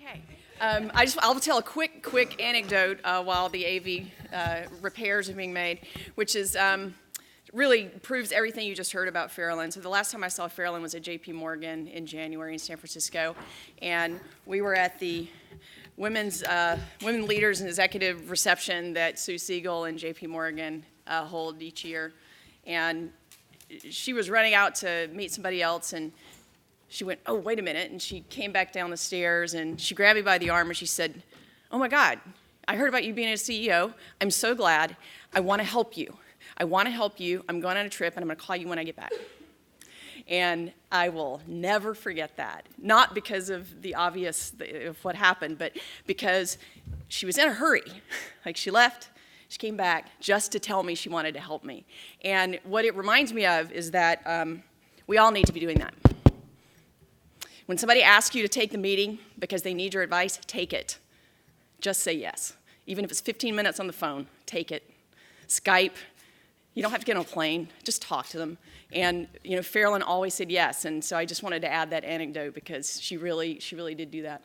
Okay. I'll tell a quick anecdote while the AV repairs are being made, which is really proves everything you just heard about Farrellyn. So the last time I saw Farrellyn was at JP Morgan in January in San Francisco, and we were at the women leaders and executive reception that Sue Siegel and JP Morgan hold each year, and she was running out to meet somebody else, and she went, "Oh, wait a minute," and she came back down the stairs, and she grabbed me by the arm, and she said, "Oh my God, I heard about you being a CEO. I'm so glad. I want to help you. I want to help you. I'm going on a trip, and I'm going to call you when I get back." And I will never forget that. Not because of the obvious of what happened, but because she was in a hurry. Like, she left, she came back just to tell me she wanted to help me. And what it reminds me of is that we all need to be doing that. When somebody asks you to take the meeting because they need your advice, take it. Just say yes. Even if it's 15 minutes on the phone, take it. Skype, you don't have to get on a plane, just talk to them. And Farrellyn always said yes, and so I just wanted to add that anecdote because she really did do that.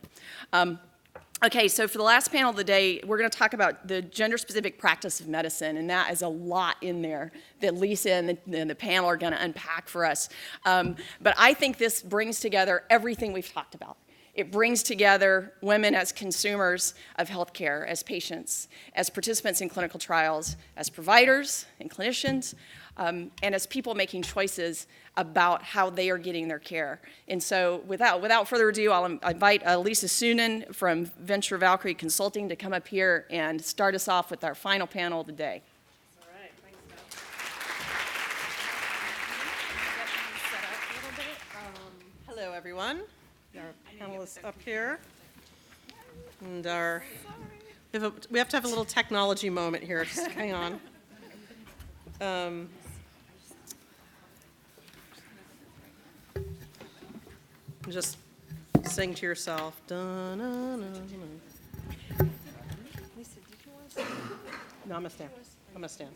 Okay, so for the last panel of the day, we're going to talk about the gender-specific practice of medicine, and that is a lot in there that Lisa and the panel are going to unpack for us. But I think this brings together everything we've talked about. It brings together women as consumers of healthcare, as patients, as participants in clinical trials, as providers and clinicians, and as people making choices about how they are getting their care. And so without further ado, I'll invite Lisa Sunan from Venture Valkyrie Consulting to come up here and start us off with our final panel of the day. All right, thanks, Beth. Hello, everyone. Our panelists up here. And we have to have a little technology moment here. Just hang on. Just sing to yourself. Lisa, did you want to stand? No, I'm going to stand. I'm going to stand.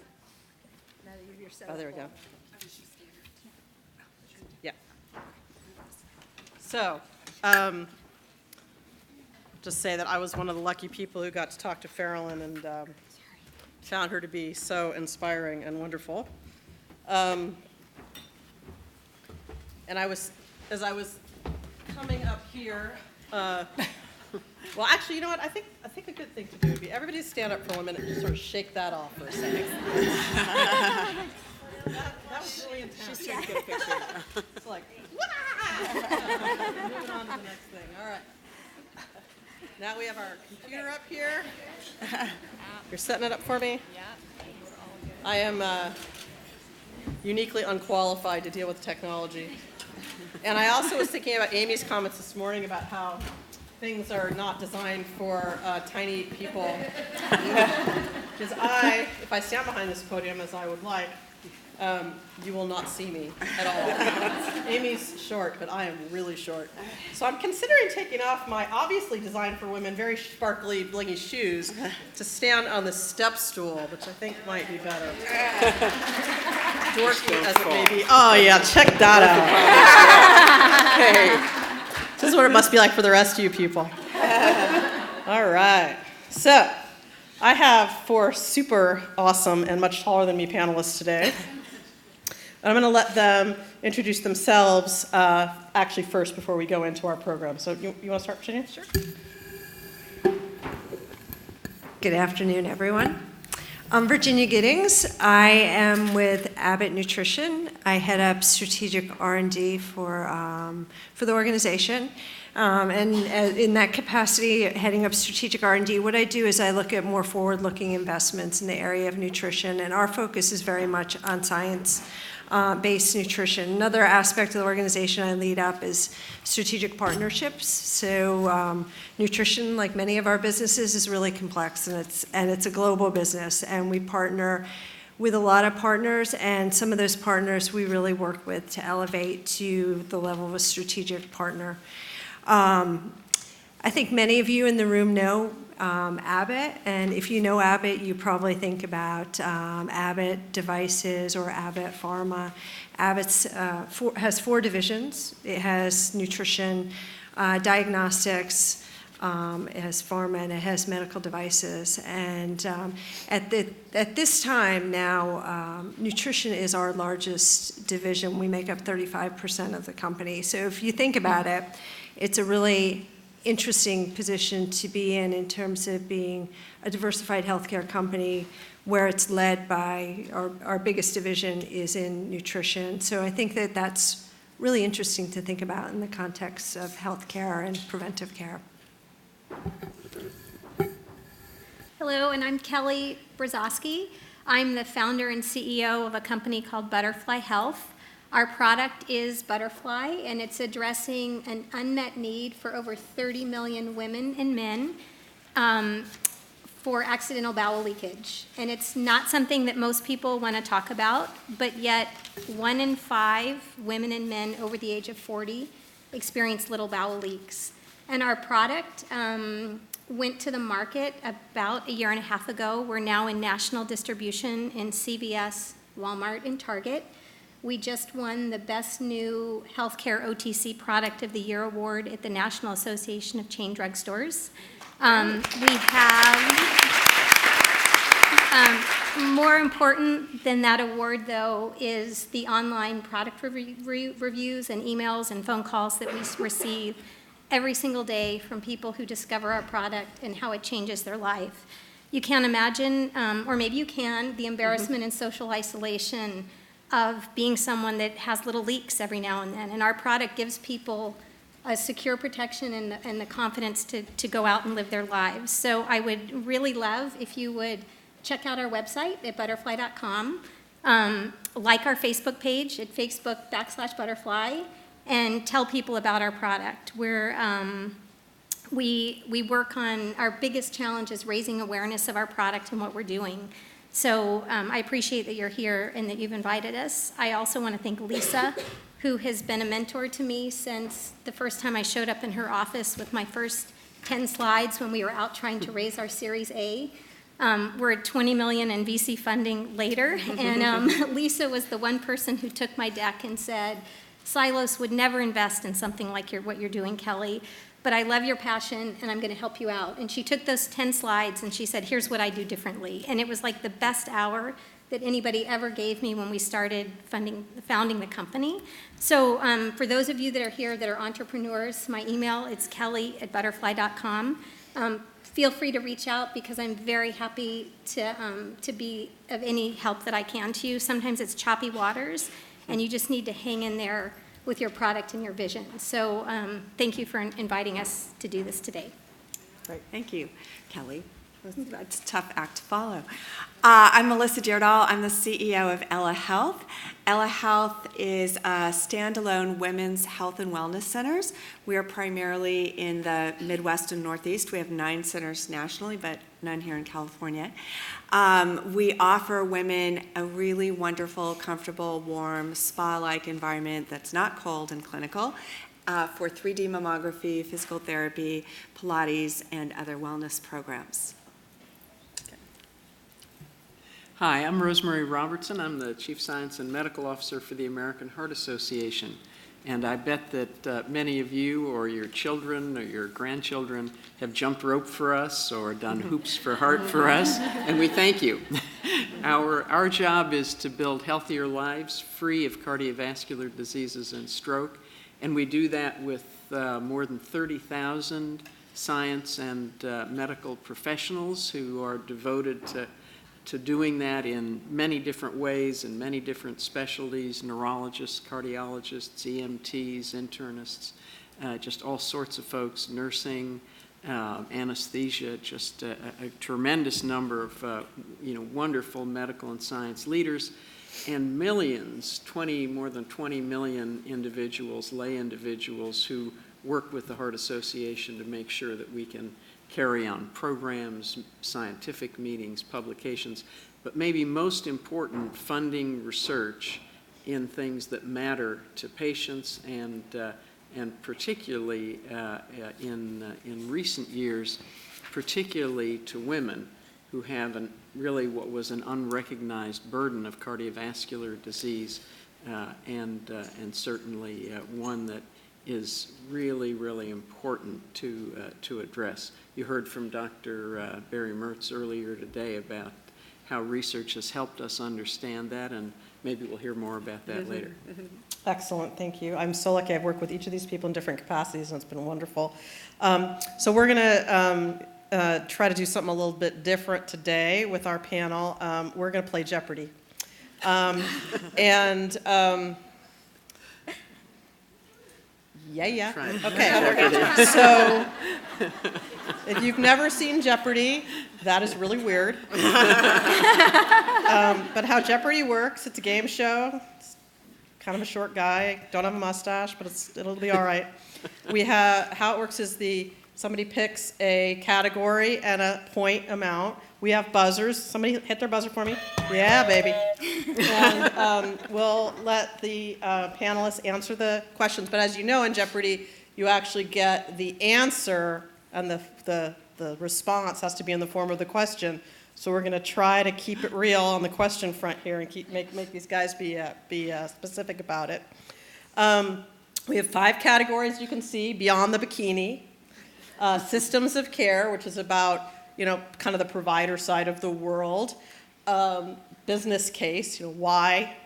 Oh, there we go. Yeah. So, just say that I was one of the lucky people who got to talk to Farrellyn and found her to be so inspiring and wonderful. And as I was coming up here, well, actually, you know what? I think a good thing to do would be everybody stand up for 1 minute and just sort of shake that off for a second. That was really intense. She's trying to get a picture. It's like, moving on to the next thing. All right. Now we have our computer up here. You're setting it up for me? Yeah. I am uniquely unqualified to deal with technology. And I also was thinking about Amy's comments this morning about how things are not designed for tiny people. Because if I stand behind this podium as I would like, you will not see me at all. Amy's short, but I am really short. So I'm considering taking off my obviously designed for women, very sparkly, blingy shoes to stand on the step stool, which I think might be better. Dorky as it may be. Oh yeah, check that out. Okay. This is what it must be like for the rest of you people. All right. So I have 4 super awesome and much taller than me panelists today. I'm going to let them introduce themselves actually first before we go into our program. So you want to start, Virginia? Sure. Good afternoon, everyone. I'm Virginia Giddings. I am with Abbott Nutrition. I head up strategic R&D for the organization. And in that capacity, heading up strategic R&D, what I do is I look at more forward-looking investments in the area of nutrition, and our focus is very much on science-based nutrition. Another aspect of the organization I lead up is strategic partnerships. So nutrition, like many of our businesses, is really complex, and it's a global business, and we partner with a lot of partners, and some of those partners we really work with to elevate to the level of a strategic partner. I think many of you in the room know Abbott, and if you know Abbott, you probably think about Abbott Devices or Abbott Pharma. Abbott has 4 divisions. It has nutrition, diagnostics, It has pharma and it has medical devices. And at this time now, nutrition is our largest division. We make up 35% of the company. So if you think about it, it's a really interesting position to be in terms of being a diversified healthcare company where it's led by, our biggest division is in nutrition. So I think that that's really interesting to think about in the context of healthcare and preventive care. Hello, and I'm Kelly Brzozowski. I'm the founder and CEO of a company called Butterfly Health. Our product is Butterfly, and it's addressing an unmet need for over 30 million women and men for accidental bowel leakage. And it's not something that most people want to talk about, but yet 1 in 5 women and men over the age of 40 experience little bowel leaks. And our product went to the market about a year and a half ago. We're now in national distribution in CVS, Walmart, and Target. We just won the Best New Healthcare OTC Product of the Year award at the National Association of Chain Drugstores. We have, more important than that award, though, is the online product reviews and emails and phone calls that we receive every single day from people who discover our product and how it changes their life. You can't imagine, or maybe you can, the embarrassment and social isolation of being someone that has little leaks every now and then. And our product gives people a secure protection and the confidence to go out and live their lives. So I would really love if you would check out our website at butterfly.com, like our Facebook page at Facebook.com/butterfly, and tell people about our product. We work on, our biggest challenge is raising awareness of our product and what we're doing. So I appreciate that you're here and that you've invited us. I also want to thank Lisa, who has been a mentor to me since the first time I showed up in her office with my first 10 slides when we were out trying to raise our Series A. We're at 20 million in VC funding later, and Lisa was the one person who took my deck and said, Silos would never invest in something like what you're doing, Kelly, but I love your passion and I'm going to help you out. And she took those 10 slides and she said, here's what I do differently. And it was like the best hour that anybody ever gave me when we started founding the company. So for those of you that are here that are entrepreneurs, my email is kelly@butterfly.com. Feel free to reach out because I'm very happy to be of any help that I can to you. Sometimes it's choppy waters and you just need to hang in there with your product and your vision. So thank you for inviting us to do this today. Great, thank you, Kelly. It's a tough act to follow. I'm Melissa Deardahl. I'm the CEO of Ella Health. Ella Health is a standalone women's health and wellness centers. We are primarily in the Midwest and Northeast. We have 9 centers nationally, but none here in California. We offer women a really wonderful, comfortable, warm, spa-like environment that's not cold and clinical for 3D mammography, physical therapy, Pilates, and other wellness programs. Hi, I'm Rosemarie Robertson. I'm the Chief Science and Medical Officer for the American Heart Association. And I bet that many of you or your children or your grandchildren have jumped rope for us or done hoops for heart for us, and we thank you. Our job is to build healthier lives free of cardiovascular diseases and stroke, and we do that with more than 30,000 science and medical professionals who are devoted to doing that in many different ways, in many different specialties, neurologists, cardiologists, EMTs, internists, just all sorts of folks, nursing, anesthesia, just a tremendous number of wonderful medical and science leaders, and millions, more than 20 million individuals, lay individuals who work with the Heart Association to make sure that we can carry on programs, scientific meetings, publications, but maybe most important, funding research in things that matter to patients and particularly in recent years, particularly to women who have really what was an unrecognized burden of cardiovascular disease and certainly one that is really, really important to address. You heard from Dr. Barry Mertz earlier today about how research has helped us understand that, and maybe we'll hear more about that later. Excellent, thank you. I'm so lucky I've worked with each of these people in different capacities, and it's been wonderful. So we're going to try to do something a little bit different today with our panel. We're going to play Jeopardy. Yeah. Try it. Okay. So if you've never seen Jeopardy, that is really weird. But how Jeopardy works, it's a game show. It's kind of a short guy, don't have a mustache, but it'll be all right. How it works is somebody picks a category and a point amount. We have buzzers. Somebody hit their buzzer for me. Yeah, baby. And we'll let the panelists answer the questions. But as you know, in Jeopardy, you actually get the answer, and the response has to be in the form of the question. So we're going to try to keep it real on the question front here and make these guys be specific about it. We have 5 categories you can see beyond the bikini. Systems of care, which is about kind of the provider side of the world. Business case, why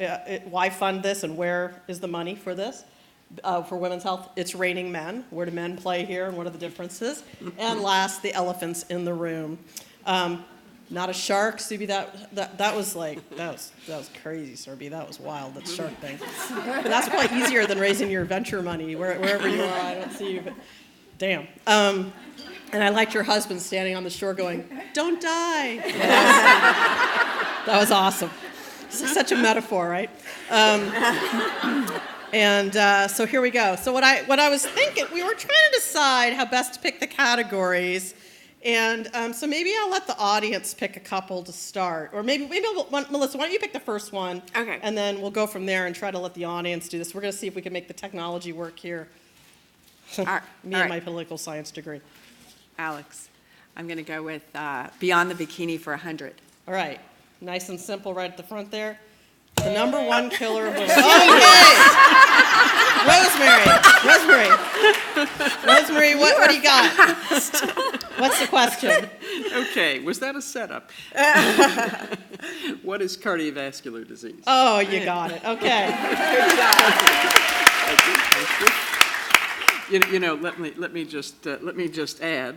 fund this and where is the money for this? For women's health, it's raining men. Where do men play here and what are the differences? And last, the elephants in the room. Not a shark, Subi. That was crazy, Serbi. That was wild. That shark thing. But that's probably easier than raising your venture money wherever you are. I don't see you, but damn. And I liked your husband standing on the shore going, "Don't die." That was awesome. Such a metaphor, right? So here we go. So what I was thinking, we were trying to decide how best to pick the categories. And so maybe I'll let the audience pick a couple to start. Or maybe Melissa, why don't you pick the first one? Okay. And then we'll go from there and try to let the audience do this. We're going to see if we can make the technology work here. All right. And my political science degree. Alex, I'm going to go with Beyond the Bikini for 100. All right. Nice and simple right at the front there. The number 1 killer of women. Okay! Rosemary, what do you got? What's the question? Okay, was that a setup? What is cardiovascular disease? Oh, you got it. Okay. Thank you. Let me just add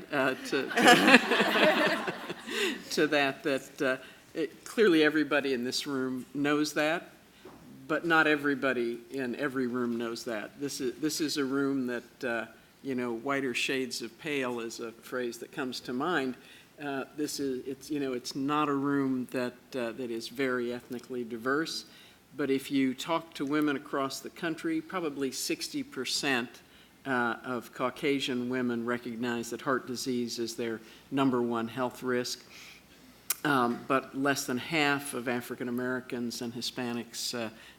to that clearly everybody in this room knows that, but not everybody in every room knows that. This is a room that whiter shades of pale is a phrase that comes to mind. It's not a room that is very ethnically diverse, but if you talk to women across the country, probably 60% of Caucasian women recognize that heart disease is their number 1 health risk, but less than half of African Americans and Hispanics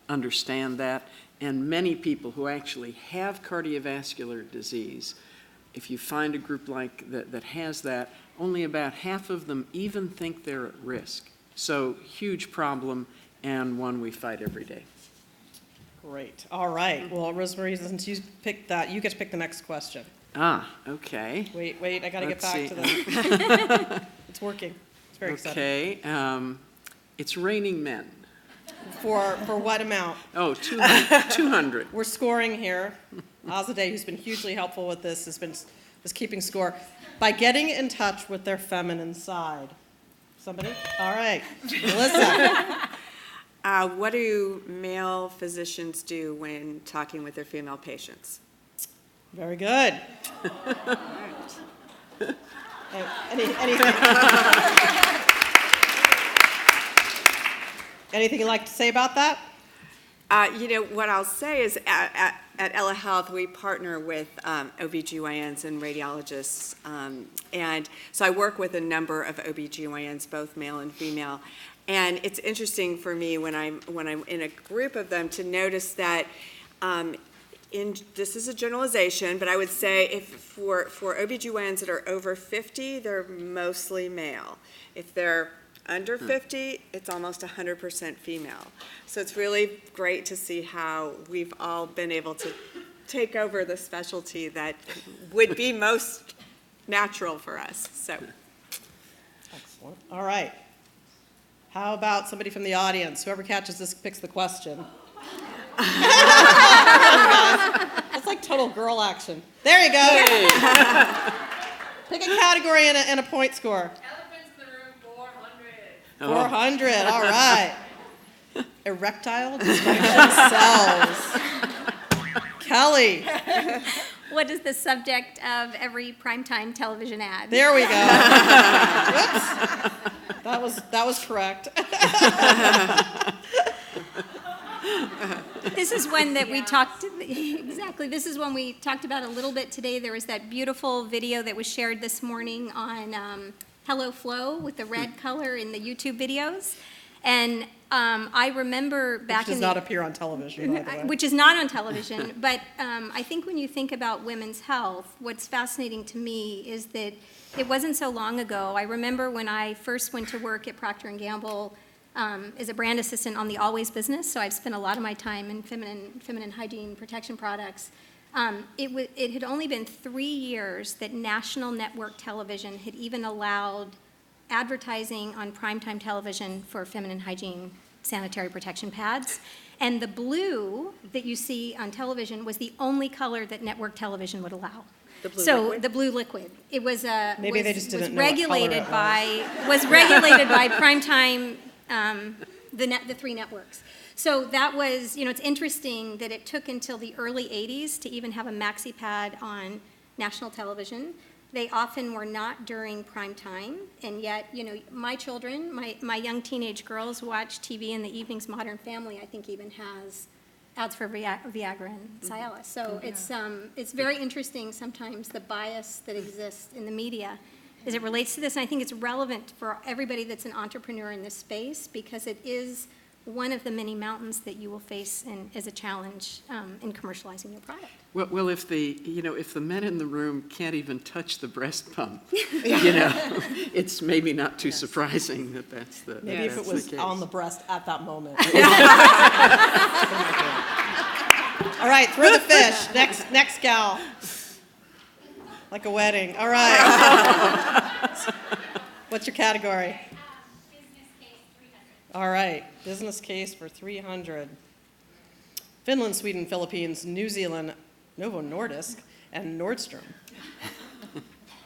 understand that, and many people who actually have cardiovascular disease, if you find a group like that has that, only about half of them even think they're at risk. So huge problem, and one we fight every day. Great. All right. Well, Rosemarie, since you picked that, you get to pick the next question. Okay. Wait. I got to get back to that. that. It's working. It's very exciting. Okay. It's raining men. For what amount? Oh, 200. We're scoring here. Azadeh, who's been hugely helpful with this, is keeping score by getting in touch with their feminine side. Somebody? All right. Melissa. What do male physicians do when talking with their female patients? Very good. Anything you'd like to say about that? What I'll say is at Ella Health, we partner with OBGYNs and radiologists. And so I work with a number of OBGYNs, both male and female. And it's interesting for me when I'm in a group of them to notice that this is a generalization, but I would say if for OBGYNs that are over 50, they're mostly male. If they're under 50, it's almost 100% female. So it's really great to see how we've all been able to take over the specialty that would be most natural for us. So, Excellent. All right. How about somebody from the audience? Whoever catches this picks the question. That's like total girl action. There you go. Pick a category and a point score. Elephants in the room, 400. 400. All right. Erectile dysfunction cells. Kelly. What is the subject of every primetime television ad? There we go. Whoops. That was correct. This is one that we talked, exactly, this is one we talked about a little bit today. There was that beautiful video that was shared this morning on Hello Flow with the red color in the YouTube videos. And I remember back Which does not appear on television, by the way. Which is not on television, but I think when you think about women's health, what's fascinating to me is that it wasn't so long ago. I remember when I first went to work at Procter & Gamble as a brand assistant on the Always business, so I've spent a lot of my time in feminine hygiene protection products. It had only been 3 years that national network television had even allowed advertising on primetime television for feminine hygiene sanitary protection pads. And the blue that you see on television was the only color that network television would allow. The blue so liquid? The blue liquid. It was Maybe they just didn't know regulated what color it was regulated by primetime the 3 networks. So that was, it's interesting that it took until the early 80s to even have a maxi pad on national television. They often were not during prime time, and yet, my children, my young teenage girls watch TV in the evenings. Modern Family, I think, even has ads for Viagra and Cialis. So it's very interesting sometimes the bias that exists in the media as it relates to this, and I think it's relevant for everybody that's an entrepreneur in this space because it is one of the many mountains that you will face as a challenge in commercializing your product. Well, if the men in the room can't even touch the breast pump, it's maybe not too surprising that that's the Maybe if it was case. on the breast at that moment. All right, throw the fish. Next gal. Like a wedding. All right. What's your category? Business case 300. All right, business case for 300. Finland, Sweden, Philippines, New Zealand, Novo Nordisk, and Nordstrom.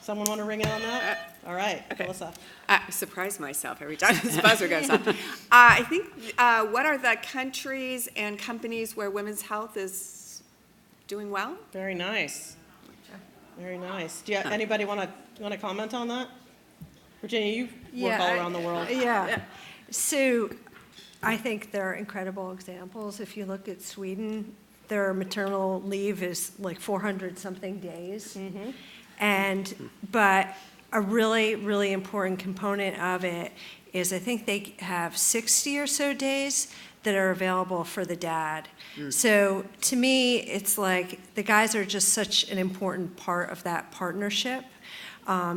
Someone want to ring in on that? All right, Okay. Melissa. I surprise myself every time this buzzer goes off. I think, what are the countries and companies where women's health is doing well? Very nice. Very nice. Do you, anybody want to comment on that? Virginia, you work all around the world. Yeah. So I think they're incredible examples. If you look at Sweden, their maternal leave is like 400-something days. But a really, really important component of it is I think they have 60 or so days that are available for the dad. So to me, it's like the guys are just such an important part of that partnership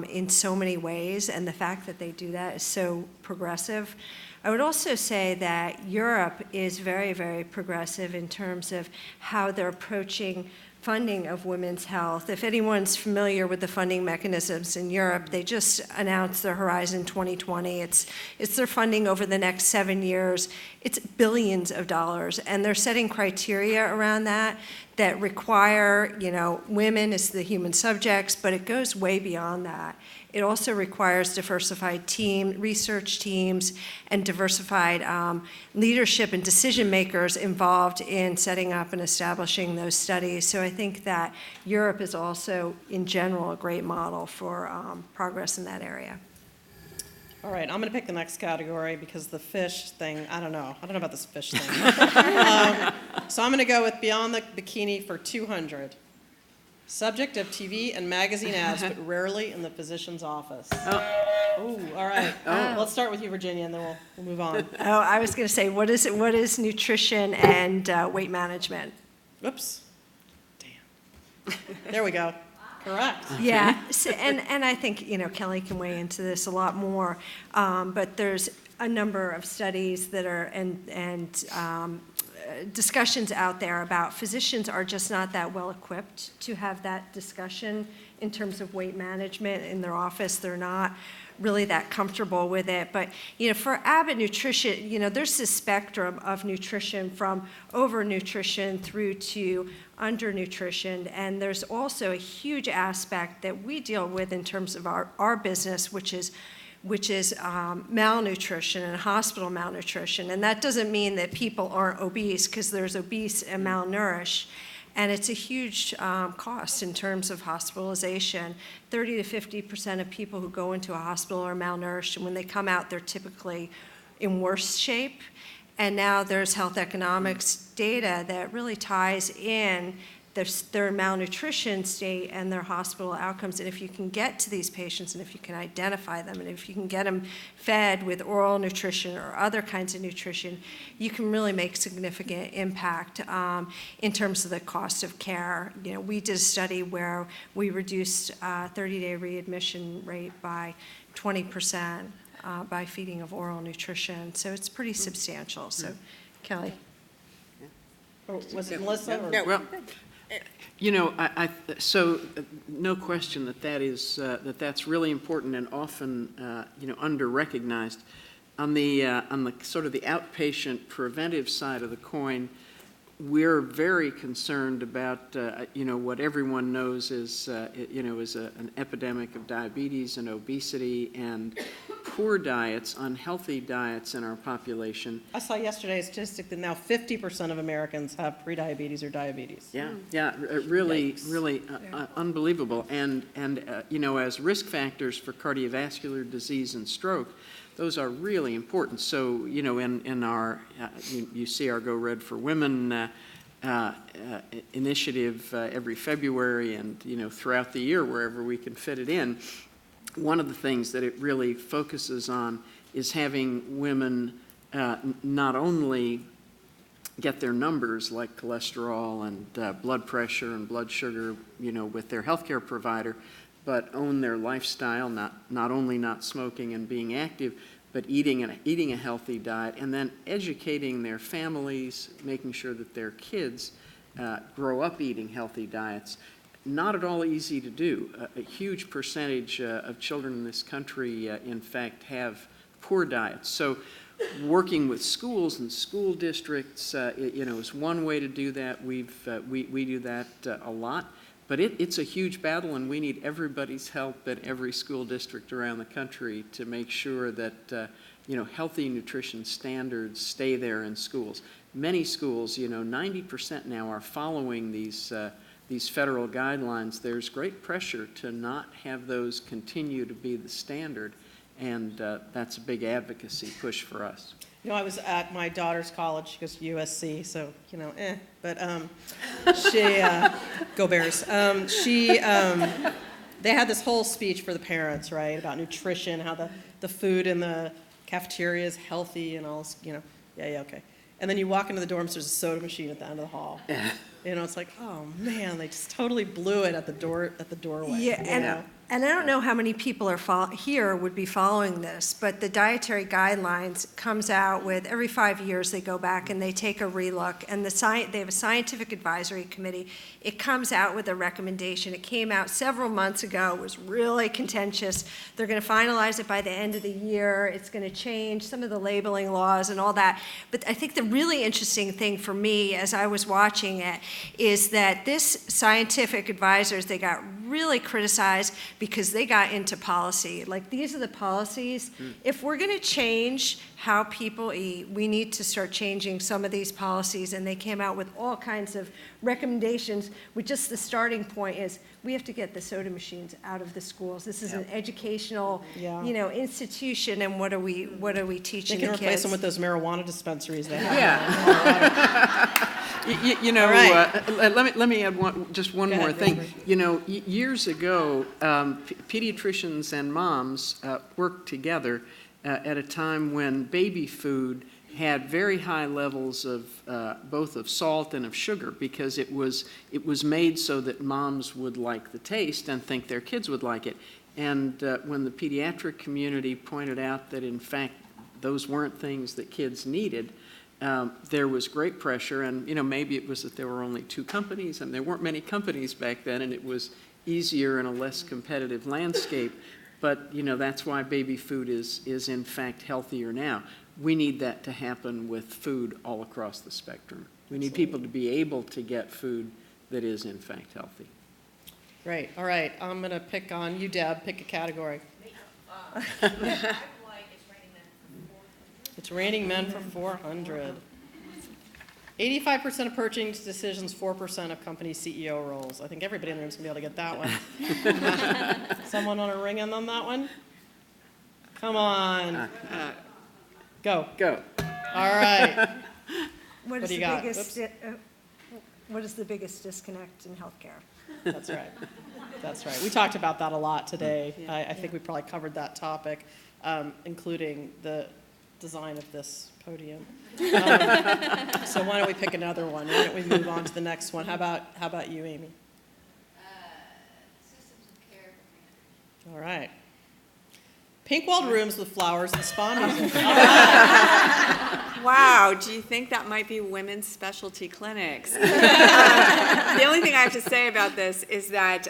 in so many ways, and the fact that they do that is so progressive. I would also say that Europe is very, very progressive in terms of how they're approaching funding of women's health. If anyone's familiar with the funding mechanisms in Europe, they just announced their Horizon 2020. It's their funding over the next 7 years. It's billions of dollars, and they're setting criteria around that require, women as the human subjects, but it goes way beyond that. It also requires diversified research teams and diversified leadership and decision makers involved in setting up and establishing those studies. So I think that Europe is also, in general, a great model for progress in that area. All right, I'm going to pick the next category because the fish thing, I don't know about this fish thing. So I'm going to go with Beyond the Bikini for 200. Subject of TV and magazine ads, but rarely in the physician's office. Oh, all right. Let's start with you, Virginia, and then we'll move on. Oh, I was going to say, what is nutrition and weight management? Oops. Damn. There we go. Correct. Yeah, so, and I think, Kelly can weigh into this a lot more, but there's a number of studies that are, and discussions out there about physicians are just not that well equipped to have that discussion in terms of weight management in their office. They're not really that comfortable with it. But, for Abbott Nutrition, there's this spectrum of nutrition from overnutrition through to undernutrition. And there's also a huge aspect that we deal with in terms of our business, which is malnutrition and hospital malnutrition. And that doesn't mean that people aren't obese, because there's obese and malnourished. And it's a huge cost in terms of hospitalization. 30 to 50% of people who go into a hospital are malnourished, and when they come out, they're typically in worse shape. And now there's health economics data that really ties in their malnutrition state and their hospital outcomes. And if you can get to these patients, and if you can identify them, and if you can get them fed with oral nutrition or other kinds of nutrition, you can really make significant impact in terms of the cost of care. We did a study where we reduced 30-day readmission rate by 20% by feeding of oral nutrition. So it's pretty substantial. So, Kelly. Or was it Melissa? Or? Well, so no question that's really important and often under-recognized. On the sort of the outpatient preventive side of the coin, we're very concerned about what everyone knows is an epidemic of diabetes and obesity and poor diets, unhealthy diets in our population. I saw yesterday a statistic that now 50% of Americans have prediabetes or diabetes. Really unbelievable. And as risk factors for cardiovascular disease and stroke, those are really important. So, in our, you see our Go Red for Women initiative every February and, throughout the year, wherever we can fit it in. One of the things that it really focuses on is having women not only get their numbers like cholesterol and blood pressure and blood sugar, with their healthcare provider, but own their lifestyle, not only not smoking and being active, but eating a healthy diet, and then educating their families, making sure that their kids grow up eating healthy diets. Not at all easy to do. A huge percentage of children in this country, in fact, have poor diets. So working with schools and school districts, is one way to do that. We do that a lot. But it's a huge battle, and we need everybody's help at every school district around the country to make sure that healthy nutrition standards stay there in schools. Many schools, 90% now are following these federal guidelines. There's great pressure to not have those continue to be the standard, and that's a big advocacy push for us. I was at my daughter's college. She goes to USC, so, But she, go Bears. They had this whole speech for the parents, right, about nutrition, how the food in the cafeteria is healthy and all, okay. And then you walk into the dorms, there's a soda machine at the end of the hall. It's like, oh man, they just totally blew it at the doorway. Yeah, and I don't know how many people are here would be following this, but the Dietary Guidelines comes out with, every 5 years they go back and they take a relook, and they have a scientific advisory committee. It comes out with a recommendation. It came out several months ago. It was really contentious. They're going to finalize it by the end of the year. It's going to change some of the labeling laws and all that. But I think the really interesting thing for me as I was watching it is that this scientific advisors, they got really criticized because they got into policy. Like, these are the policies. If we're going to change how people eat, we need to start changing some of these policies. And they came out with all kinds of recommendations, with just the starting point is we have to get the soda machines out of the schools. This is an educational, institution, and what are we teaching the kids? They can replace them with those marijuana dispensaries they have. Let me add one more thing. Years ago, pediatricians and moms worked together at a time when baby food had very high levels of both of salt and of sugar, because it was made so that moms would like the taste and think their kids would like it. And when the pediatric community pointed out that in fact those weren't things that kids needed, there was great pressure, and maybe it was that there were only 2 companies, and there weren't many companies back then, and it was easier in a less competitive landscape. But that's why baby food is in fact healthier now. We need that to happen with food all across the spectrum. We need people to be able to get food that is in fact healthy. Great. All right. I'm going to pick on you, Deb. Pick a category. It's raining men for 400. 85% of purchasing decisions, 4% of company CEO roles. I think everybody in the room is going to be able to get that one. Someone want to ring in on that one? Come on. Go. Go. All right. What do you got? What is the biggest disconnect in healthcare? That's right. That's right. We talked about that a lot today. I think we probably covered that topic, including the design of this podium. So why don't we pick another one? Why don't we move on to the next one? How about you, Amy? Systems of care. All right. Pink-walled rooms with flowers and spa music. Wow, do you think that might be women's specialty clinics? The only thing I have to say about this is that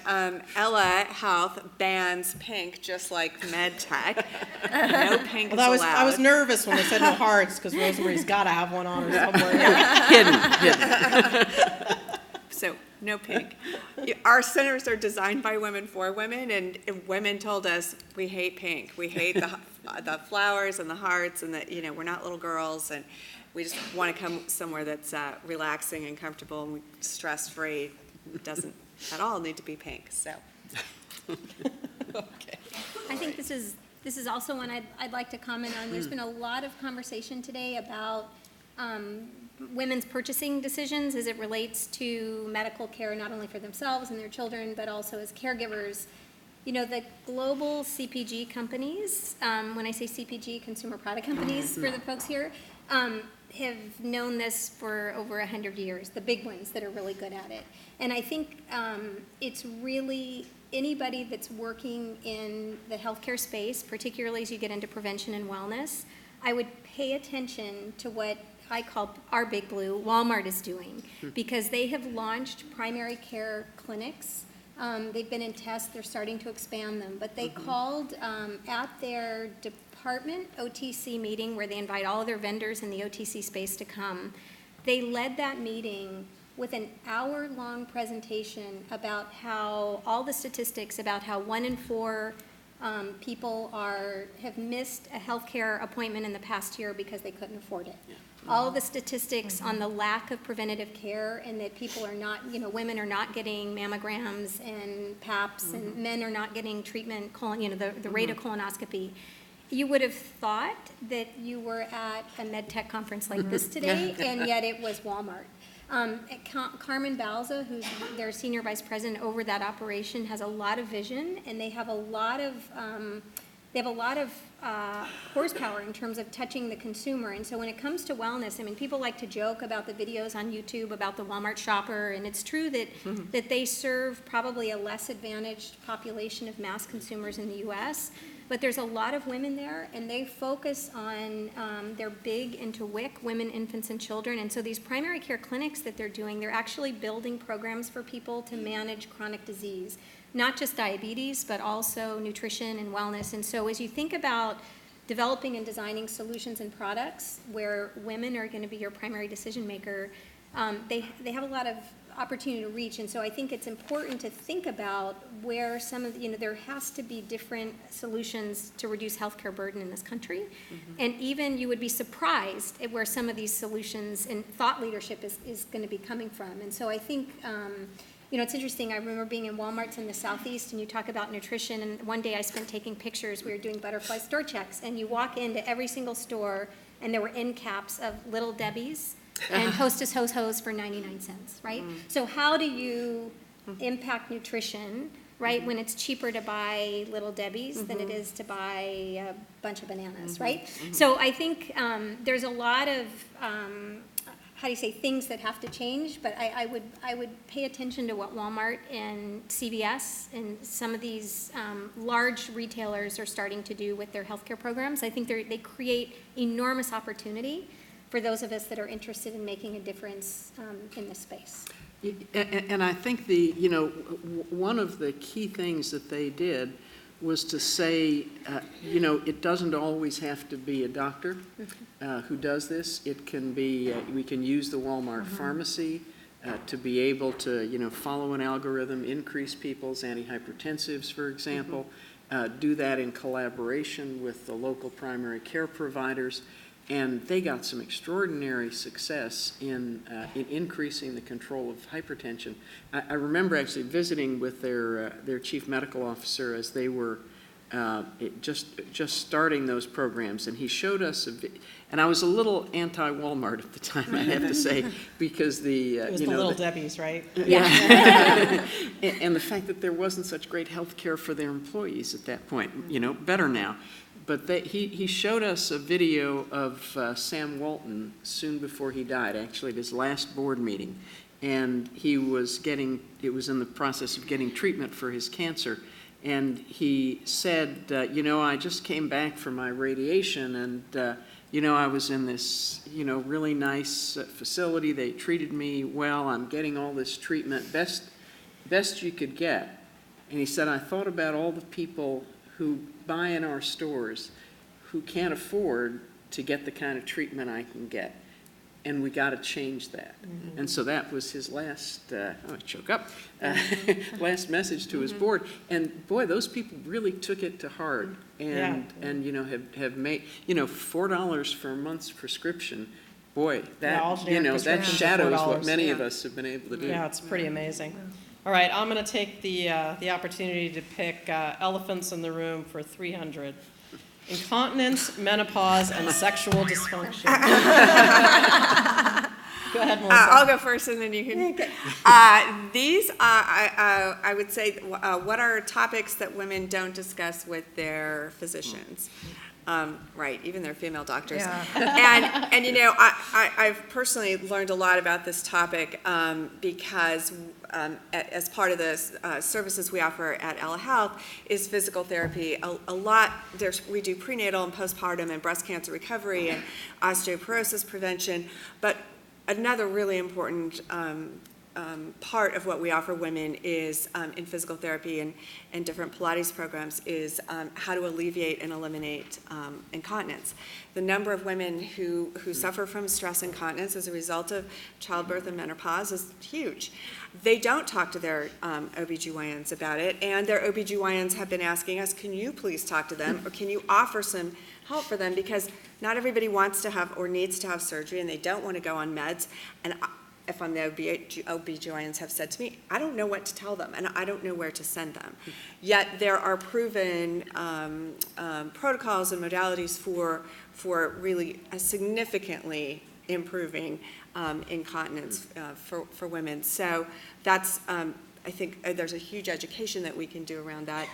Ella Health bans pink, just like MedTech. No pink is allowed. I was nervous when they said no hearts, because Rosemarie's got to have one on her somewhere. Hidden. So, no pink. Our centers are designed by women for women, and women told us, we hate pink. We hate the flowers and the hearts, and we're not little girls, and we just want to come somewhere that's relaxing and comfortable and stress-free. It doesn't at all need to be pink, so. Okay. I think this is also one I'd like to comment on. There's been a lot of conversation today about women's purchasing decisions as it relates to medical care, not only for themselves and their children, but also as caregivers. The global CPG companies, when I say CPG, consumer product companies for the folks here, have known this for over 100 years, the big ones that are really good at it. And I think it's really anybody that's working in the healthcare space, particularly as you get into prevention and wellness, I would pay attention to what I call our Big Blue, Walmart is doing, because they have launched primary care clinics. They've been in tests, they're starting to expand them, but they called at their department OTC meeting where they invite all of their vendors in the OTC space to come. They led that meeting with an hour-long presentation about how all the statistics about how 1 in 4 people have missed a healthcare appointment in the past year because they couldn't afford it. Yeah. All of the statistics on the lack of preventative care, and that people are not, women are not getting mammograms and PAPs, and men are not getting treatment, the rate of colonoscopy. You would have thought that you were at a MedTech conference like this today, and yet it was Walmart. Carmen Balza, who's their senior vice president over that operation, has a lot of vision, and they have a lot of horsepower in terms of touching the consumer. And so when it comes to wellness, people like to joke about the videos on YouTube about the Walmart shopper, and it's true that that they serve probably a less advantaged population of mass consumers in the U.S., but there's a lot of women there, and they focus on, they're big into WIC, women, infants, and children. And so these primary care clinics that they're doing, they're actually building programs for people to manage chronic disease, not just diabetes, but also nutrition and wellness. And so as you think about developing and designing solutions and products where women are going to be your primary decision maker, they have a lot of opportunity to reach. And so I think it's important to think about where some of there has to be different solutions to reduce healthcare burden in this country. And even you would be surprised at where some of these solutions and thought leadership is going to be coming from. And so I think it's interesting. I remember being in Walmarts in the Southeast, and you talk about nutrition, and one day I spent taking pictures. We were doing butterfly store checks, and you walk into every single store, and there were end caps of Little Debbie's and Hostess Ho-Hos for 99 cents, right? So how do you impact nutrition, right, when it's cheaper to buy Little Debbie's than it is to buy a bunch of bananas, right? So I think there's a lot of things that have to change, but I would pay attention to what Walmart and CVS and some of these large retailers are starting to do with their healthcare programs. I think they create enormous opportunity, for those of us that are interested in making a difference in this space. And I think one of the key things that they did was to say, it doesn't always have to be a doctor who does this. It can be, we can use the Walmart pharmacy to be able to, follow an algorithm, increase people's antihypertensives, for example, do that in collaboration with the local primary care providers. And they got some extraordinary success in increasing the control of hypertension. I remember actually visiting with their chief medical officer as they were just starting those programs, and he showed us and I was a little anti-Walmart at the time, I have to say, because It was the Little Debbie's, right? Yeah. And the fact that there wasn't such great health care for their employees at that point, better now. But he showed us a video of Sam Walton soon before he died, actually at his last board meeting. And it was in the process of getting treatment for his cancer. And he said, I just came back from my radiation, and, I was in this, really nice facility. They treated me well. I'm getting all this treatment, best you could get. And he said, I thought about all the people who buy in our stores who can't afford to get the kind of treatment I can get. And we got to change that. Mm-hmm. And so that was his last, last message to his board. And boy, those people really took it to heart and have made, $4 for a month's prescription. Boy, that shadows what many of us have been able to do. Yeah, it's pretty amazing. All right, I'm going to take the opportunity to pick elephants in the room for 300. Incontinence, menopause, and sexual dysfunction. Go ahead, Melissa. I'll go first, and then you can. These, I would say, what are topics that women don't discuss with their physicians? Right, even their female doctors. Yeah. And I've personally learned a lot about this topic because as part of the services we offer at Ella Health is physical therapy. We do prenatal and postpartum and breast cancer recovery and osteoporosis prevention, but another really important part of what we offer women is in physical therapy and different Pilates programs is how to alleviate and eliminate incontinence. The number of women who suffer from stress incontinence as a result of childbirth and menopause is huge. They don't talk to their OBGYNs about it, and their OBGYNs have been asking us, can you please talk to them, or can you offer some help for them, because not everybody wants to have or needs to have surgery, and they don't want to go on meds. And if I'm the OBGYNs have said to me, I don't know what to tell them, and I don't know where to send them. Yet there are proven protocols and modalities for really significantly improving incontinence for women. So that's, I think there's a huge education that we can do around that.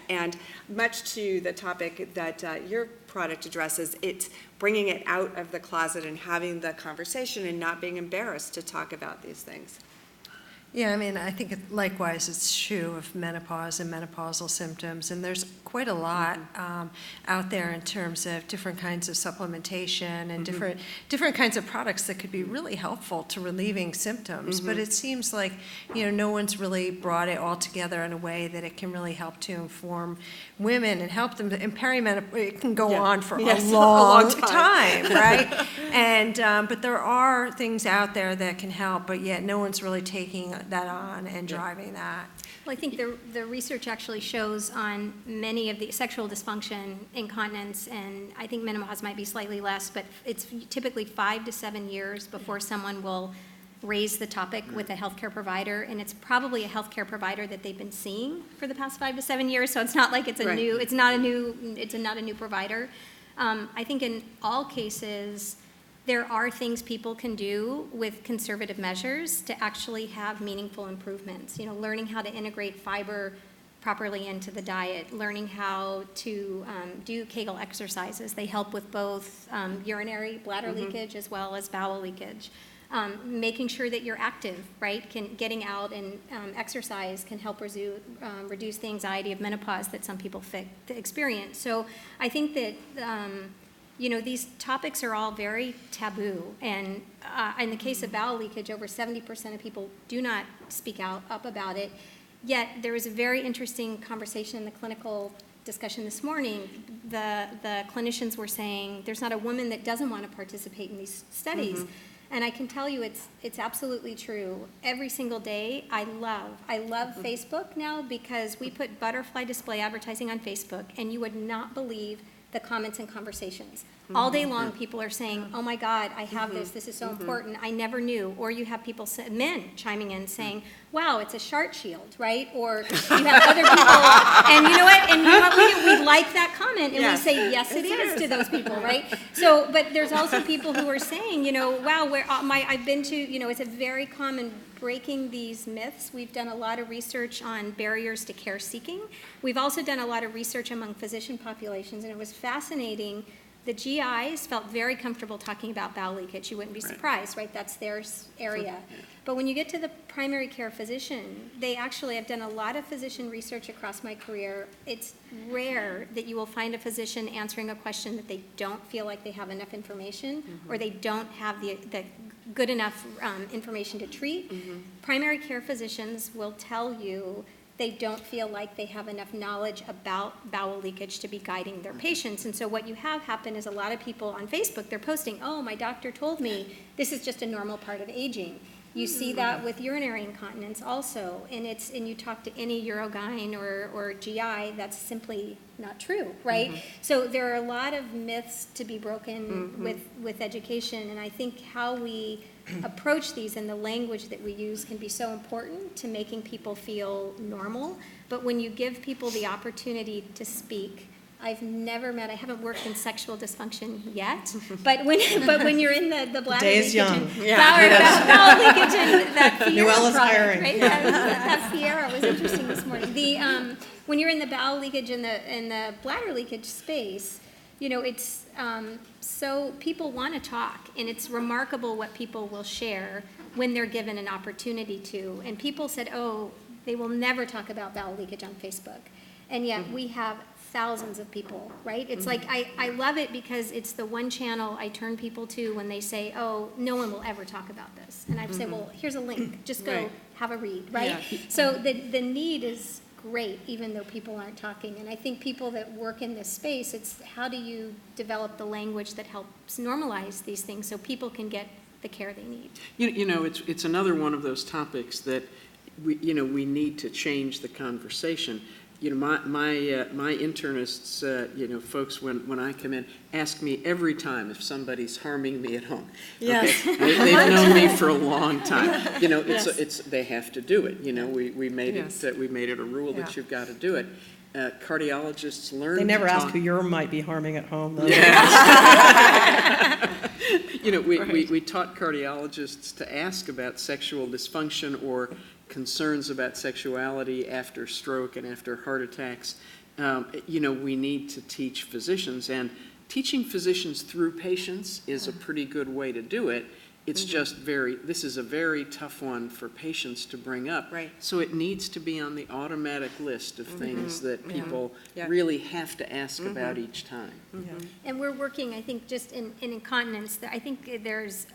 And much to the topic that your product addresses, it's bringing it out of the closet and having the conversation and not being embarrassed to talk about these things. Yeah, I mean, I think likewise it's true of menopause and menopausal symptoms, and there's quite a lot out there in terms of different kinds of supplementation and different kinds of products that could be really helpful to relieving symptoms. But it seems like, no one's really brought it all together in a way that it can really help to inform women and help them. In perimenopause, it can go on for a long time, right? And but there are things out there that can help, but yet no one's really taking that on and driving that. Well, I think the research actually shows on many of the sexual dysfunction, incontinence, and I think menopause might be slightly less, but it's typically 5 to 7 years before someone will raise the topic with a healthcare provider, and it's probably a healthcare provider that they've been seeing for the past 5 to 7 years. So it's not like it's not a new provider. I think in all cases, there are things people can do with conservative measures to actually have meaningful improvements. Learning how to integrate fiber properly into the diet, learning how to do Kegel exercises. They help with both urinary bladder leakage as well as bowel leakage. Making sure that you're active, right? Getting out and exercise can help reduce the anxiety of menopause that some people experience. So I think that these topics are all very taboo. And in the case of bowel leakage, over 70% of people do not speak out up about it. Yet there was a very interesting conversation in the clinical discussion this morning. The clinicians were saying there's not a woman that doesn't want to participate in these studies. And I can tell you it's absolutely true. Every single day, I love Facebook now, because we put butterfly display advertising on Facebook, and you would not believe the comments and conversations. All day long, people are saying, oh my God, I have this is so important, I never knew. Or you have people, men chiming in saying, wow, it's a shark shield, right? Or you have other people, and you know what we do? We like that comment, and we say, yes, it is to those people, right? So, but there's also people who are saying, wow, I've been to, it's a very common breaking these myths. We've done a lot of research on barriers to care seeking. We've also done a lot of research among physician populations, and it was fascinating. The GIs felt very comfortable talking about bowel leakage. You wouldn't be surprised, right? That's their area. But when you get to the primary care physician, I've done a lot of physician research across my career. It's rare that you will find a physician answering a question that they don't feel like they have enough information, or they don't have the good enough information to treat. Primary care physicians will tell you they don't feel like they have enough knowledge about bowel leakage to be guiding their patients. And so what you have happen is a lot of people on Facebook, they're posting, oh, my doctor told me this is just a normal part of aging. You see that with urinary incontinence also, and you talk to any urogyne or GI, that's simply not true, right? So there are a lot of myths to be broken with education, and I think how we approach these and the language that we use can be so important to making people feel normal. But when you give people the opportunity to speak, I haven't worked in sexual dysfunction yet, but when you're in the bladder Day's leakage young. and bowel leakage and that Fiera Noella's product, hiring. right? That Fiera was interesting this morning. When you're in the bowel leakage and the bladder leakage space, it's so people want to talk, and it's remarkable what people will share when they're given an opportunity to. And people said, oh, they will never talk about bowel leakage on Facebook. And yet we have thousands of people, right? It's like, I love it because it's the one channel I turn people to when they say, oh, no one will ever talk about this. And I say, well, here's a link. Just go have a read, right? Yeah. So the need is great, even though people aren't talking. And I think people that work in this space, it's how do you develop the language that helps normalize these things so people can get the care they need? It's another one of those topics that we need to change the conversation. My internists, folks, when I come in, ask me every time if somebody's harming me at home. Yes. Okay? They've known me for a long time. They have to do it. We made it a rule that you've got to do it. Cardiologists learn. They never to ask talk. who you might be harming at home, though. Yes. We taught cardiologists to ask about sexual dysfunction or concerns about sexuality after stroke and after heart attacks. We need to teach physicians, and teaching physicians through patients is a pretty good way to do it. It's just this is a very tough one for patients to bring up. Right. So it needs to be on the automatic list of things that people really have to ask about each time. And we're working, I think, just in incontinence. I think there's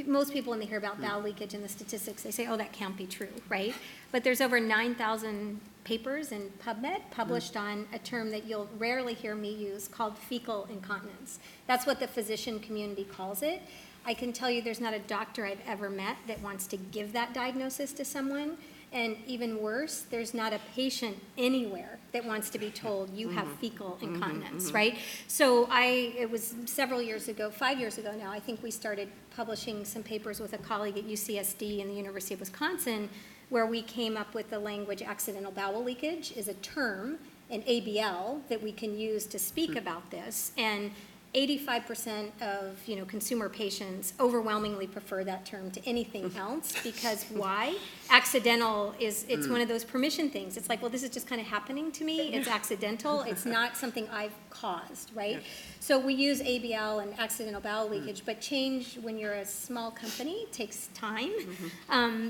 most people, when they hear about bowel leakage and the statistics, they say, oh, that can't be true, right? But there's over 9,000 papers in PubMed published on a term that you'll rarely hear me use called fecal incontinence. That's what the physician community calls it. I can tell you there's not a doctor I've ever met that wants to give that diagnosis to someone. And even worse, there's not a patient anywhere that wants to be told you have fecal incontinence, right? So it was several years ago, 5 years ago now, I think we started publishing some papers with a colleague at UCSD and the University of Wisconsin, where we came up with the language accidental bowel leakage is a term, an ABL, that we can use to speak about this. And 85% of consumer patients overwhelmingly prefer that term to anything else because why? Accidental it's one of those permission things. It's like, well, this is just kind of happening to me. It's accidental. It's not something I've caused, right? So we use ABL and accidental bowel leakage, but change when you're a small company takes time.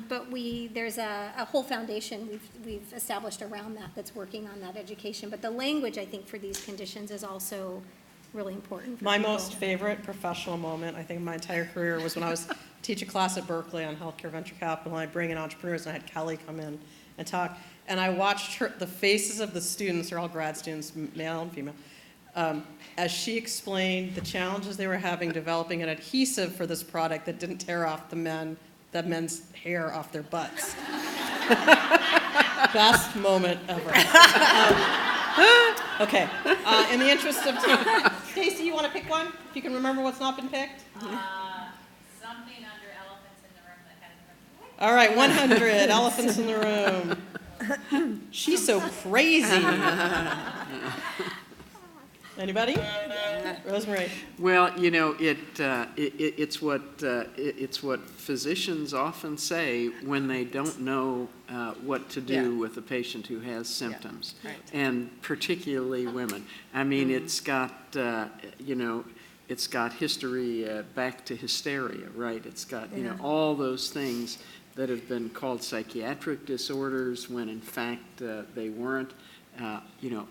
But there's a whole foundation we've established around that's working on that education. But the language, I think, for these conditions is also really important. For My people. most favorite professional moment, I think, in my entire career was when I was teaching a class at Berkeley on healthcare venture capital, and I bring in entrepreneurs, and I had Kelly come in and talk, and I watched the faces of the students, they're all grad students, male and female, as she explained the challenges they were having developing an adhesive for this product that didn't tear off the men's hair off their butts. Best moment ever. Okay, in the interest of time, Stacy, you want to pick one? If you can remember what's not been picked? Something under elephants in the room that hasn't been. All right, 100 elephants in the room. She's so crazy. Anybody? Rosemary. Well, it's what physicians often say when they don't know what to do with a patient who has symptoms, and particularly women. I mean, it's got history back to hysteria, right? It's got all those things that have been called psychiatric disorders when in fact they weren't.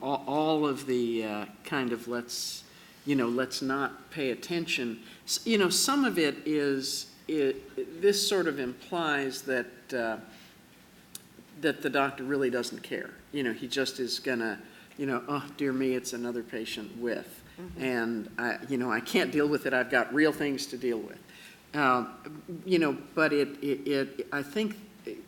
All of the kind of let's not pay attention. Some of it is, this sort of implies that that the doctor really doesn't care. He just is gonna, oh dear me, it's another patient with, and I can't deal with it. I've got real things to deal with. But I think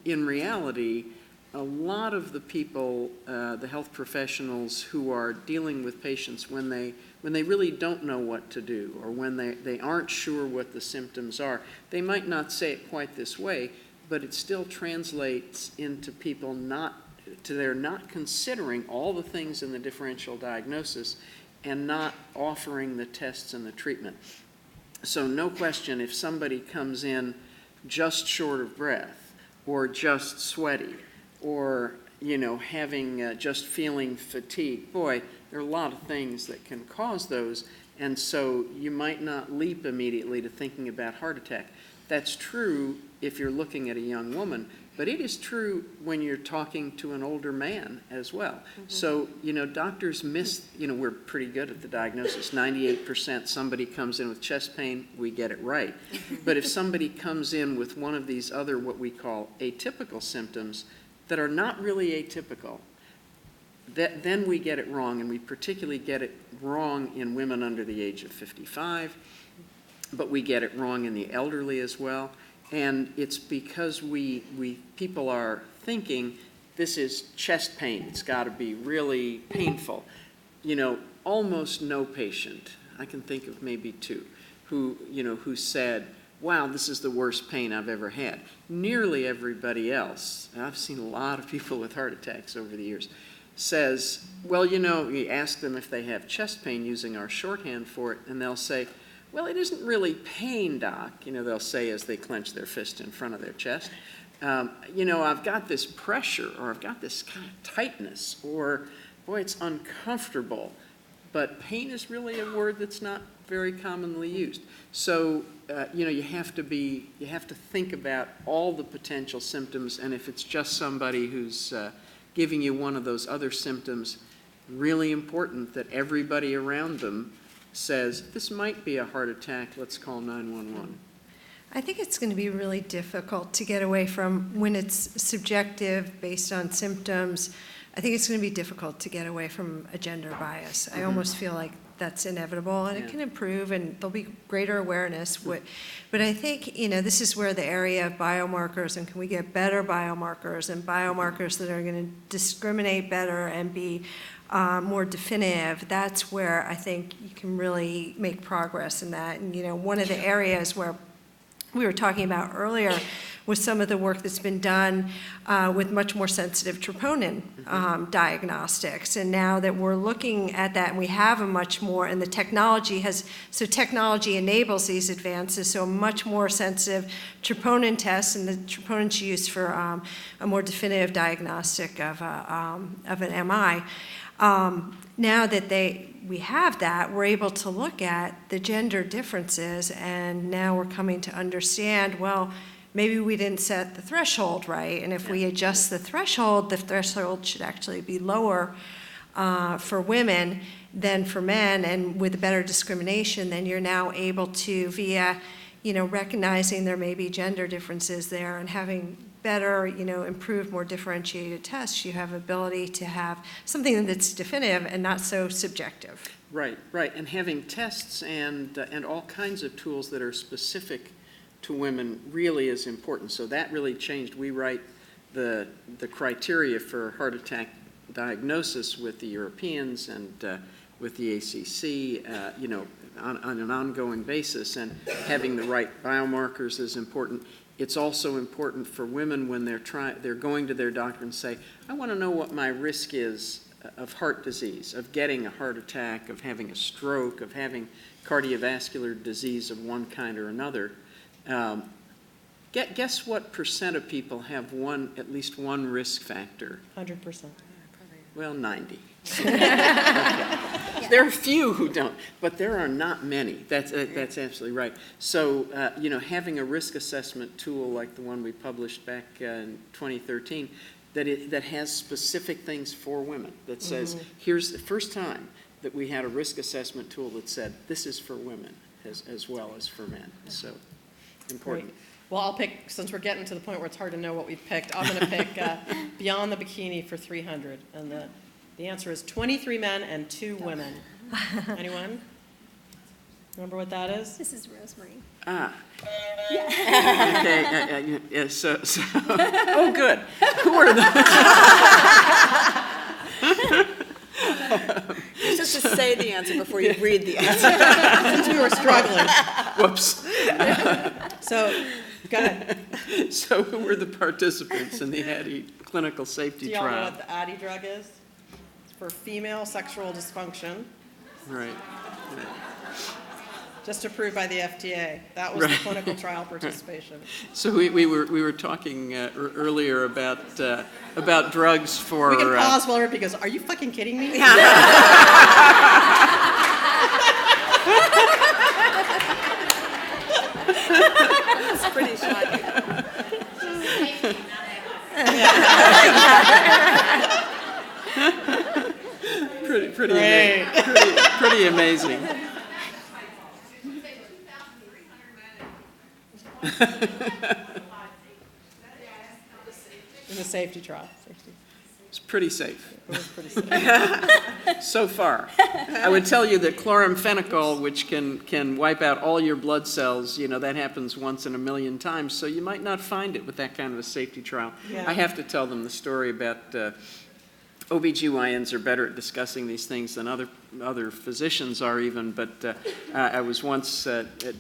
in reality, a lot of the people, the health professionals who are dealing with patients when they really don't know what to do, or when they aren't sure what the symptoms are, they might not say it quite this way, but it still translates into people not considering all the things in the differential diagnosis and not offering the tests and the treatment. So no question, if somebody comes in just short of breath, or just sweaty, or having just feeling fatigue, boy, there are a lot of things that can cause those, and so you might not leap immediately to thinking about heart attack. That's true if you're looking at a young woman, but it is true when you're talking to an older man as well. So, doctors miss, we're pretty good at the diagnosis. 98% somebody comes in with chest pain, we get it right. But if somebody comes in with one of these other, what we call atypical symptoms, that are not really atypical, then we get it wrong, and we particularly get it wrong in women under the age of 55, but we get it wrong in the elderly as well. And it's because people are thinking this is chest pain, it's got to be really painful. Almost no patient, I can think of maybe two, who said, wow, this is the worst pain I've ever had. Nearly everybody else, and I've seen a lot of people with heart attacks over the years, says, well, you ask them if they have chest pain using our shorthand for it, and they'll say, well, it isn't really pain, doc, they'll say as they clench their fist in front of their chest. I've got this pressure, or I've got this kind of tightness, or, boy, it's uncomfortable. But pain is really a word that's not very commonly used. So, you have to think about all the potential symptoms, and if it's just somebody who's giving you one of those other symptoms, really important that everybody around them says, this might be a heart attack, let's call 911. I think it's going to be really difficult to get away from, when it's subjective based on symptoms, I think it's going to be difficult to get away from a gender bias. I almost feel like that's inevitable, and it can improve, and there'll be greater awareness. But I think, this is where the area of biomarkers, and can we get better biomarkers, and biomarkers that are going to discriminate better and be more definitive, that's where I think you can really make progress in that. And, one of the areas where we were talking about earlier was some of the work that's been done with much more sensitive troponin diagnostics. And now that we're looking at that, and we have a much more, and the technology enables these advances, so a much more sensitive troponin test, and the troponin's used for a more definitive diagnostic of an MI. Now that we have that, we're able to look at the gender differences, and now we're coming to understand, well, maybe we didn't set the threshold right, and if we adjust the threshold should actually be lower for women than for men, and with better discrimination, then you're now able to, via, recognizing there may be gender differences there and having better, improved, more differentiated tests, you have ability to have something that's definitive and not so subjective. Right, right, and having tests and all kinds of tools that are specific to women really is important. So that really changed. We write the criteria for heart attack diagnosis with the Europeans and with the ACC, on an ongoing basis, and having the right biomarkers is important. It's also important for women when they're going to their doctor and say, I want to know what my risk is of heart disease, of getting a heart attack, of having a stroke, of having cardiovascular disease of one kind or another. Guess what percent of people have at least one risk factor? 100%. Well, 90. Okay. There are few who don't, but there are not many. That's absolutely right. So, having a risk assessment tool like the one we published back in 2013, that has specific things for women, that says, here's the first time that we had a risk assessment tool that said, this is for women as well as for men. So, important. Great. Well, I'll pick, since we're getting to the point where it's hard to know what we've picked, I'm going to pick Beyond the Bikini for 300. And the answer is 23 men and 2 women. Anyone? Remember what that is? This is Rosemary. Ah. Okay. Yeah, so oh, good. Who are You're supposed to say the answer before you read the answer. Since we were struggling. Whoops. So, go ahead. So who were the participants in the Addie clinical safety Do y'all know trial? what the Addie drug is? It's for female sexual dysfunction, Right. just approved by the FDA. That was the clinical trial participation. So we were talking earlier about drugs for. We can pause while everybody goes, are you fucking kidding me? It's pretty shocking. pretty amazing. In the safety trial. It's pretty safe. It was pretty safe. So far. I would tell you that chloramphenicol, which can wipe out all your blood cells, that happens once in a million times, so you might not find it with that kind of a safety trial. Yeah. I have to tell them the story about OBGYNs are better at discussing these things than other physicians are even, but I was once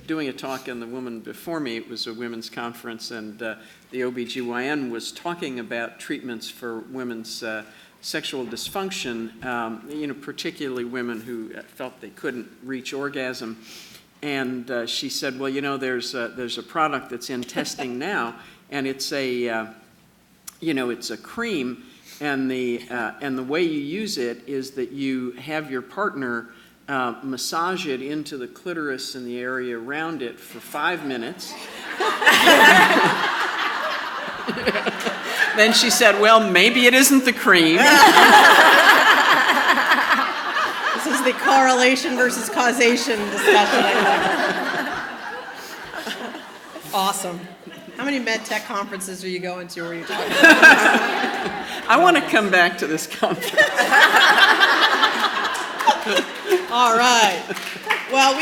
doing a talk, and the woman before me, it was a women's conference, and the OBGYN was talking about treatments for women's sexual dysfunction, particularly women who felt they couldn't reach orgasm. And she said, well, there's a product that's in testing now, and it's a cream. And the way you use it is that you have your partner massage it into the clitoris and the area around it for 5 minutes. Then she said, well, maybe it isn't the cream. This is the correlation versus causation discussion, I think. Awesome. How many med tech conferences are you going to where you're talking about? I want to come back to this conference. All right. Well,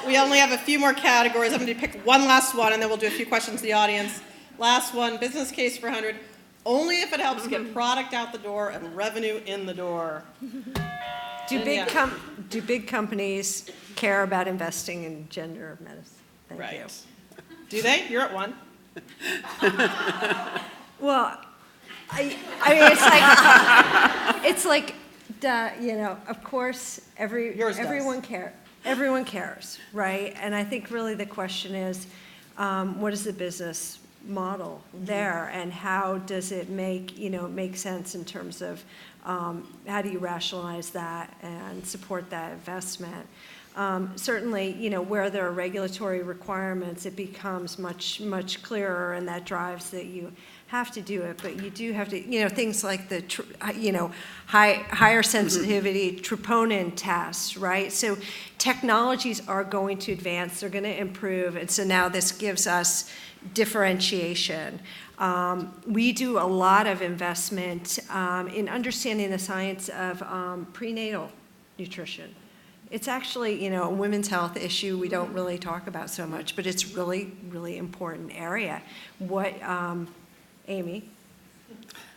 we only have a few more categories. I'm going to pick one last one, and then we'll do a few questions to the audience. Last one, business case for 100. Only if it helps get product out the door and revenue in the door. Do big companies care about investing in gender medicine? Thank you. Do they? You're at one. Well, I mean, it's like, of course, everyone cares, right? And I think really the question is, what is the business model there, and how does it make sense in terms of how do you rationalize that and support that investment? Certainly, where there are regulatory requirements, it becomes much clearer, and that drives that you have to do it, but you do have to, things like the, higher sensitivity troponin tests, right? So technologies are going to advance, they're going to improve, and so now this gives us differentiation. We do a lot of investment in understanding the science of prenatal nutrition. It's actually, a women's health issue we don't really talk about so much, but it's really, really important area. What, Amy,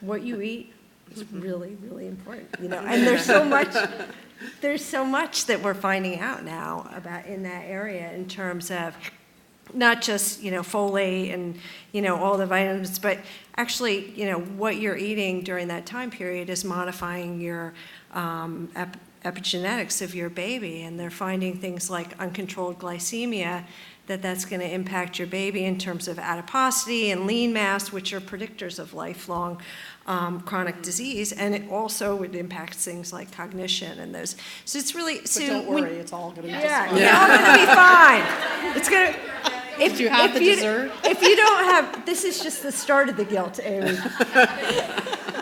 what you eat is really, really important, and there's so much that we're finding out now about in that area in terms of not just, folate and, all the vitamins, but actually, what you're eating during that time period is modifying your epigenetics of your baby, and they're finding things like uncontrolled glycemia, that's going to impact your baby in terms of adiposity and lean mass, which are predictors of lifelong chronic disease, and it also would impact things like cognition and those. So it's really. But don't worry, it's all going to be just yeah, fine. it's all going to be fine. It's going to. If you have the dessert. If you don't have, this is just the start of the guilt, Amy.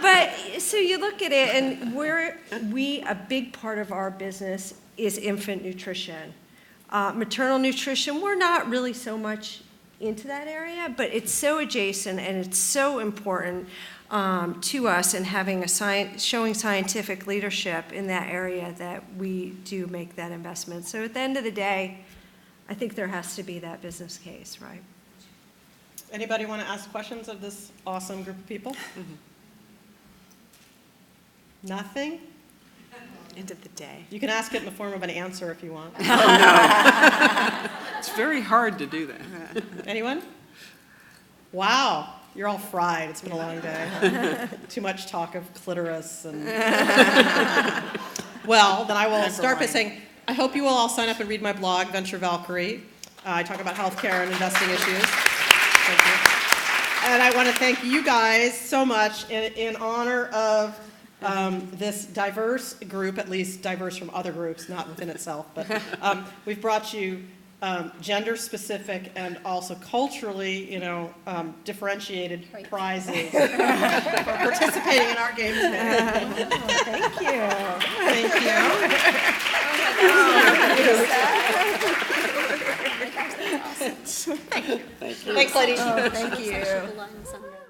But so you look at it, and a big part of our business is infant nutrition. Maternal nutrition, we're not really so much into that area, but it's so adjacent and it's so important to us, and having showing scientific leadership in that area that we do make that investment. So at the end of the day, I think there has to be that business case, right? Anybody want to ask questions of this awesome group of people? Nothing? End of the day. You can ask it in the form of an answer if you want. It's very hard to do that. Anyone? Wow, you're all fried. It's been a long day. Too much talk of clitoris and. Well, then I will start by saying, I hope you will all sign up and read my blog, Venture Valkyrie. I talk about healthcare and investing issues. Thank you. And I want to thank you guys so much in honor of this diverse group, at least diverse from other groups, not within itself, but we've brought you gender-specific and also culturally, differentiated prizes for participating in our game today. Thank you. Thank you. Thanks, ladies. Oh, thank you. Social lines on there.